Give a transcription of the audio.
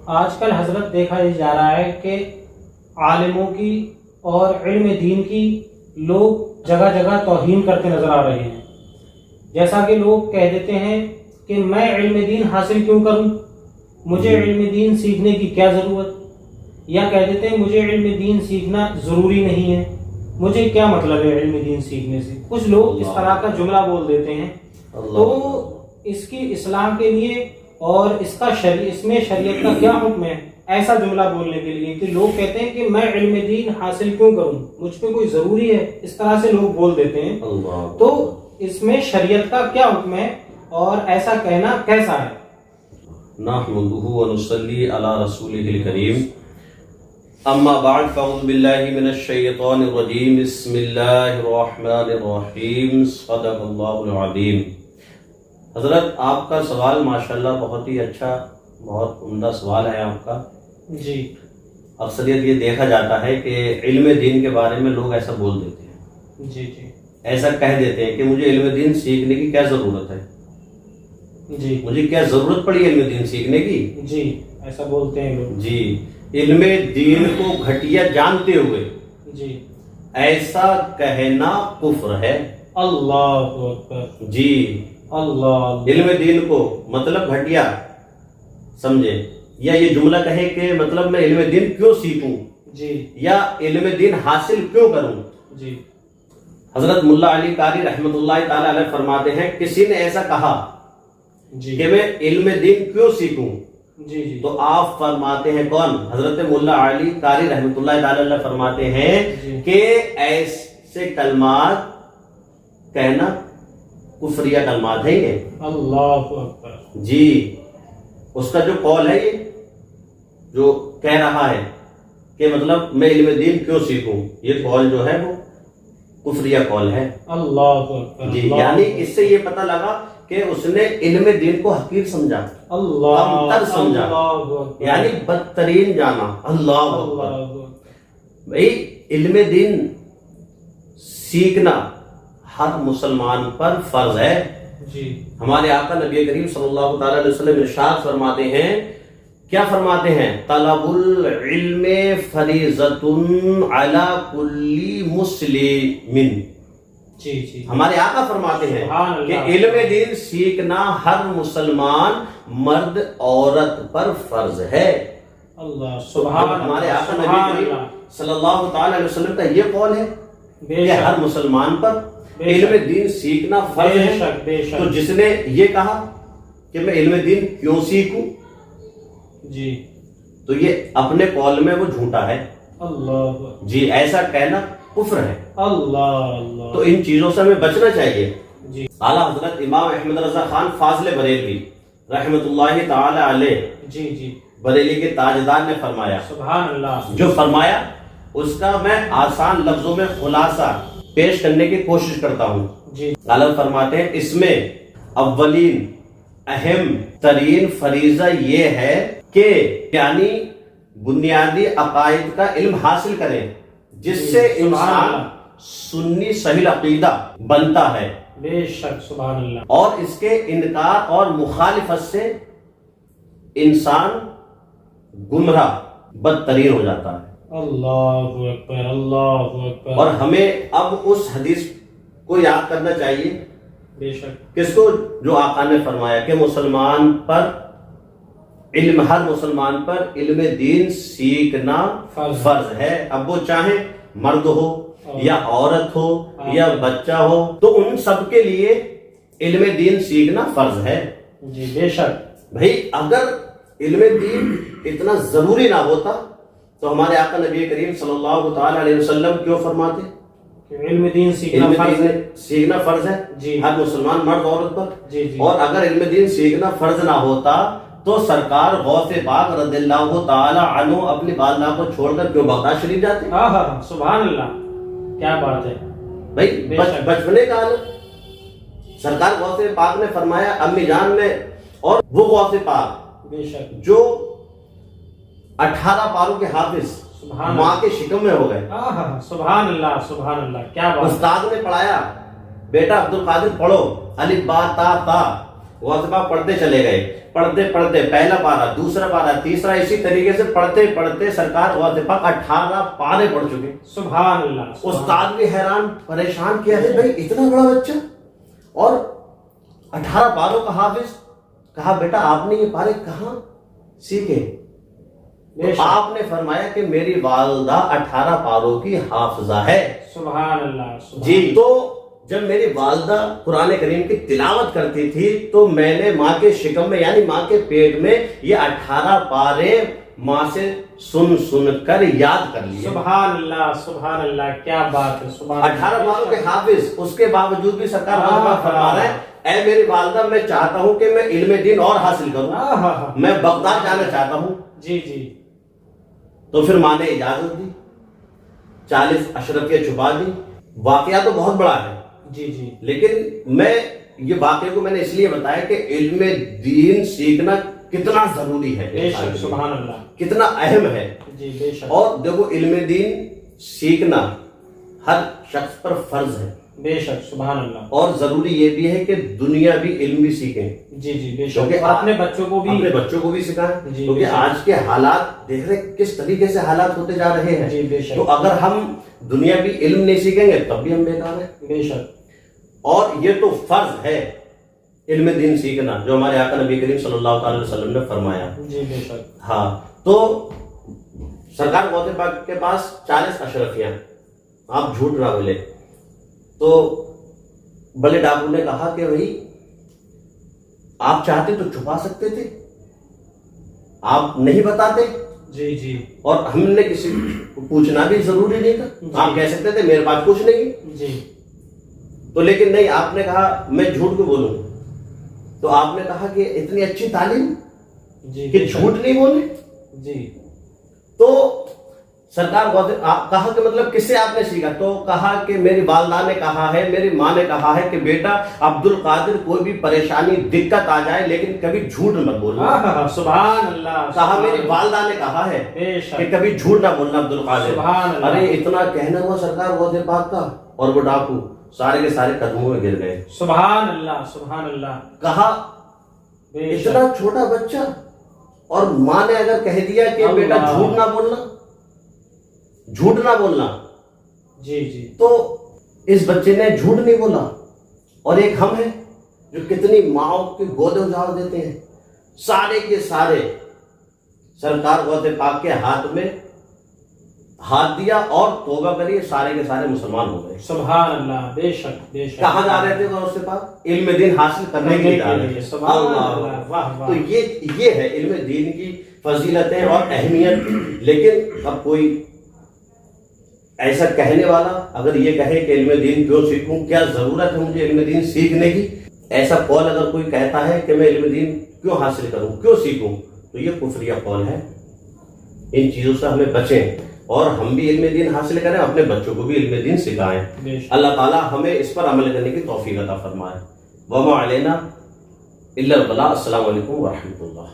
آج کل حضرت دیکھا جا رہا ہے کہ عالموں کی اور علم دین کی لوگ جگہ جگہ توہین کرتے نظر آ رہے ہیں. جیسا کہ لوگ کہہ دیتے ہیں کہ میں علم دین حاصل کیوں کروں, مجھے علم دین سیکھنے کی کیا ضرورت, یا کہہ دیتے ہیں مجھے علم دین سیکھنا ضروری نہیں ہے, مجھے کیا مطلب ہے علم دین سیکھنے سے. کچھ لوگ اس طرح کا جملہ بول دیتے ہیں. تو اس کی اصلاح کے لیے اور اس میں شریعت کا کیا حکم ہے ایسا جملہ بولنے کے لیے کہ لوگ کہتے ہیں کہ میں علم دین حاصل کیوں کروں, مجھ پہ کوئی ضروری ہے, اس طرح سے لوگ بول دیتے ہیں. تو اس میں شریعت کا کیا حکم ہے اور ایسا کہنا کیسا ہے؟ نحمدہ ونصلی علی رسولہ الکریم. اما بعد فاعوذ باللہ من الشیطان الرجیم. بسم اللہ الرحمن الرحیم. صدق اللہ العظیم. حضرت آپ کا سوال ماشاءاللہ بہت ہی اچھا, بہت عمدہ سوال ہے آپ کا. جی. اکثریت یہ دیکھا جاتا ہے کہ علم دین کے بارے میں لوگ ایسا بول دیتے ہیں. جی جی. ایسا ایسا کہہ دیتے ہیں کہ مجھے علم دین سیکھنے کی کیا ضرورت ہے, جی مجھے کیا ضرورت پڑی علم دین سیکھنے کی. جی ایسا بولتے ہیں لوگ. جی. علم دین کو گھٹیا جانتے ہوئے جی ایسا کہنا کفر ہے. اللہ اکبر. جی. اللہ. علم دین کو مطلب گھٹیا سمجھے, یا یہ جملہ کہے کہ مطلب میں علم دین کیوں سیکھوں, جی یا علم دین حاصل کیوں کروں. جی. حضرت ملا علی قاری رحمۃ اللہ تعالی علیہ فرماتے ہیں کسی نے ایسا کہا جی کہ میں علم دین کیوں سیکھوں, جی جی تو آپ فرماتے ہیں کون؟ حضرت ملا علی قاری رحمۃ اللہ تعالی علیہ فرماتے ہیں کہ ایسے کلمات کہنا کفریہ کلمات ہیں یہ. اللہ اکبر. جی. اس کا جو قول ہے, یہ جو کہہ رہا ہے کہ مطلب میں علم دین کیوں سیکھوں, یہ قول جو ہے وہ کفریہ قول ہے. اللہ اکبر. جی. یعنی اس سے یہ پتہ لگا کہ اس نے علم دین کو حقیر سمجھا, کمتر سمجھا, یعنی بدترین جانا. اللہ اکبر. بھائی علم دین سیکھنا ہر مسلمان پر فرض ہے. جی. ہمارے آقا نبی کریم صلی اللہ تعالی علیہ وسلم ارشاد فرماتے ہیں, کیا فرماتے ہیں؟ طلب العلم فریضۃ علی کل مسلم. جی جی. ہمارے آقا فرماتے ہیں کہ علم دین سیکھنا ہر مسلمان مرد عورت پر فرض ہے. اللہ سبحان. ہمارے آقا نبی کریم صلی اللہ تعالی علیہ وسلم کا یہ قول ہے کہ ہر مسلمان پر علم دین سیکھنا فرض ہے. تو جس نے یہ کہا کہ میں علم دین کیوں سیکھوں, جی تو یہ اپنے قول میں وہ جھوٹا ہے. اللہ. جی. ایسا کہنا کفر ہے. اللہ. تو ان چیزوں سے ہمیں بچنا چاہیے. جی. اعلیٰ حضرت امام احمد رضا خان فاضل بریلوی رحمۃ اللہ تعالی علیہ, جی جی, بریلی کے تاجدار نے فرمایا, سبحان اللہ, جو فرمایا اس کا میں آسان لفظوں میں خلاصہ پیش کرنے کی کوشش کرتا ہوں. جی. غالب فرماتے ہیں اس میں اولین اہم ترین فریضہ یہ ہے کہ یعنی بنیادی عقائد کا علم حاصل کریں, جس سے انسان سنی صحیح عقیدہ بنتا ہے. بے شک. سبحان اللہ. اور اس کے انکار اور مخالفت سے انسان گمراہ بدترین ہو جاتا ہے. اللہ اکبر. اللہ اکبر. اور ہمیں اب اس حدیث کو یاد کرنا چاہیے, بے شک, کس کو؟ جو آقا نے فرمایا کہ مسلمان پر علم, ہر مسلمان پر علم دین سیکھنا فرض ہے. اب وہ چاہے مرد ہو یا عورت ہو یا بچہ ہو, تو ان سب کے لیے علم دین سیکھنا فرض ہے. جی. بے شک. بھائی اگر علم دین اتنا ضروری نہ ہوتا تو ہمارے آقا نبی کریم صلی اللہ تعالی علیہ وسلم کیوں فرماتے علم دین سیکھنا فرض ہے جی. ہر مسلمان مرد عورت پر. جی جی. اور اگر علم دین سیکھنا فرض نہ ہوتا تو سرکار غوث پاک رضی اللہ تعالی عنہ اپنی بادشاہ کو چھوڑ کر کیوں بغداد شریف جاتے؟ سبحان اللہ, کیا بات ہے بھائی. بچپنے کا عالم سرکار غوث پاک نے فرمایا امی جان میں, اور وہ غوث پاک بے شک جو 18 پاروں کے حافظ ماں کے شکم میں ہو گئے. سبحان اللہ. سبحان اللہ, کیا بات. استاد نے پڑھایا بیٹا عبد القادر پڑھو الف با تا تا, غوث پاک پڑھتے چلے گئے، پڑھتے پڑھتے پہلا پارہ، دوسرا پارہ، تیسرا، اسی طریقے سے پڑھتے پڑھتے سرکار غوث پاک 18 پارے پڑھ چکے۔ سبحان اللہ۔ استاد بھی حیران پریشان کیا ہے بھائی اتنا بڑا بچہ اور 18 پاروں کا حافظ۔ کہا بیٹا آپ نے یہ پارے کہاں سیکھے؟ تو آپ نے فرمایا کہ میری والدہ 18 پاروں کی حافظہ ہے۔ سبحان اللہ۔ جی، تو جب میری والدہ قرآن کریم کی تلاوت کرتی تھی تو میں نے ماں کے شکم میں یعنی ماں کے پیٹ میں یہ 18 پارے ماں سے سن سن کر یاد کر لیے۔ سبحان اللہ، سبحان اللہ، کیا بات ہے، سبحان اللہ۔ 18 پاروں کے حافظ، اس کے باوجود بھی سرکار فرما رہے ہیں اے میری والدہ میں چاہتا ہوں کہ میں علم دین اور حاصل کروں، میں بغداد جانا چاہتا ہوں۔ جی جی۔ تو پھر ماں نے اجازت دی، 40 اشرفیہ چھپا دی۔ واقعہ تو بہت بڑا ہے جی جی، لیکن میں یہ واقعے کو میں نے اس لیے بتایا کہ علم دین سیکھنا کتنا ضروری ہے، بے شک، سبحان اللہ، کتنا اہم ہے۔ جی بے شک، اور دیکھو علم دین سیکھنا ہر شخص پر فرض ہے، بے شک، سبحان اللہ، اور ضروری یہ بھی ہے کہ دنیا بھی علم بھی سیکھیں، جی جی بے شک، کیونکہ اپنے بچوں کو بھی سکھائیں، جی، کیونکہ آج کے حالات دیکھ رہے کس طریقے سے حالات ہوتے جا رہے ہیں۔ جی بے شک، تو اگر ہم دنیا بھی علم نہیں سیکھیں گے تب بھی ہم بیکار ہیں۔ بے شک، اور یہ تو فرض ہے علم دین سیکھنا جو ہمارے آقا نبی کریم صلی اللہ علیہ وسلم نے فرمایا۔ جی بے شک، ہاں، تو سرکار غوث پاک کے پاس 40 اشرفیاں، آپ جھوٹ نہ بولے۔ تو بلے ڈاکو نے کہا کہ بھائی آپ چاہتے تو چھپا سکتے تھے، آپ نہیں بتاتے، جی جی، اور ہم نے کسی کو پوچھنا بھی ضروری نہیں تھا، آپ کہہ سکتے تھے میرے پاس کچھ نہیں، جی، تو لیکن نہیں، آپ نے کہا میں جھوٹ کو بولوں، تو آپ نے کہا کہ اتنی اچھی تعلیم جی کہ جھوٹ نہیں بولے۔ جی، تو سرکار کہا کہ مطلب کس سے آپ نے سیکھا؟ تو کہا کہ میری والدہ نے کہا ہے، میری ماں نے کہا ہے کہ بیٹا عبد القادر کوئی بھی پریشانی دقت آ جائے لیکن کبھی جھوٹ مت بولنا۔ سبحان اللہ، کہا میری والدہ نے کہا ہے بے شک، کہ کبھی جھوٹ نہ بولنا عبد القادر۔ سبحان اللہ، ارے اتنا کہنا ہوا سرکار غوث پاک کا، اور وہ ڈاکو سارے کے سارے قدموں میں گر گئے۔ سبحان اللہ، سبحان اللہ، کہا بے شک، اتنا چھوٹا بچہ، اور ماں نے اگر کہہ دیا کہ بیٹا جھوٹ نہ بولنا، جھوٹ نہ بولنا، جی جی، تو اس بچے نے جھوٹ نہیں بولا۔ اور ایک ہم ہیں جو کتنی ماؤں کے گودے اجاڑ دیتے ہیں، سارے کے سارے سرکار غوث پاک کے ہاتھ میں ہاتھ دیا اور توبہ کری، سارے کے سارے مسلمان ہو گئے۔ سبحان اللہ، بے شک، بے شک۔ کہاں جا رہے تھے غوث پاک؟ علم دین حاصل کرنے کے لیے جا رہے تھے۔ سبحان اللہ، واہ واہ۔ تو یہ ہے علم دین کی فضیلتیں اور اہمیت۔ لیکن اب کوئی ایسا کہنے والا اگر یہ کہے کہ علم دین کیوں سیکھوں، کیا ضرورت ہے مجھے علم دین سیکھنے کی، ایسا قول اگر کوئی کہتا ہے کہ میں علم دین کیوں حاصل کروں، کیوں سیکھوں، تو یہ کفریہ قول ہے۔ ان چیزوں سے ہمیں بچیں اور ہم بھی علم دین حاصل کریں، اپنے بچوں کو بھی علم دین سکھائیں۔ اللہ تعالیٰ ہمیں اس پر عمل کرنے کی توفیق عطا فرمائے۔ وما علینا الا البلاغ۔ السلام علیکم ورحمۃ اللہ۔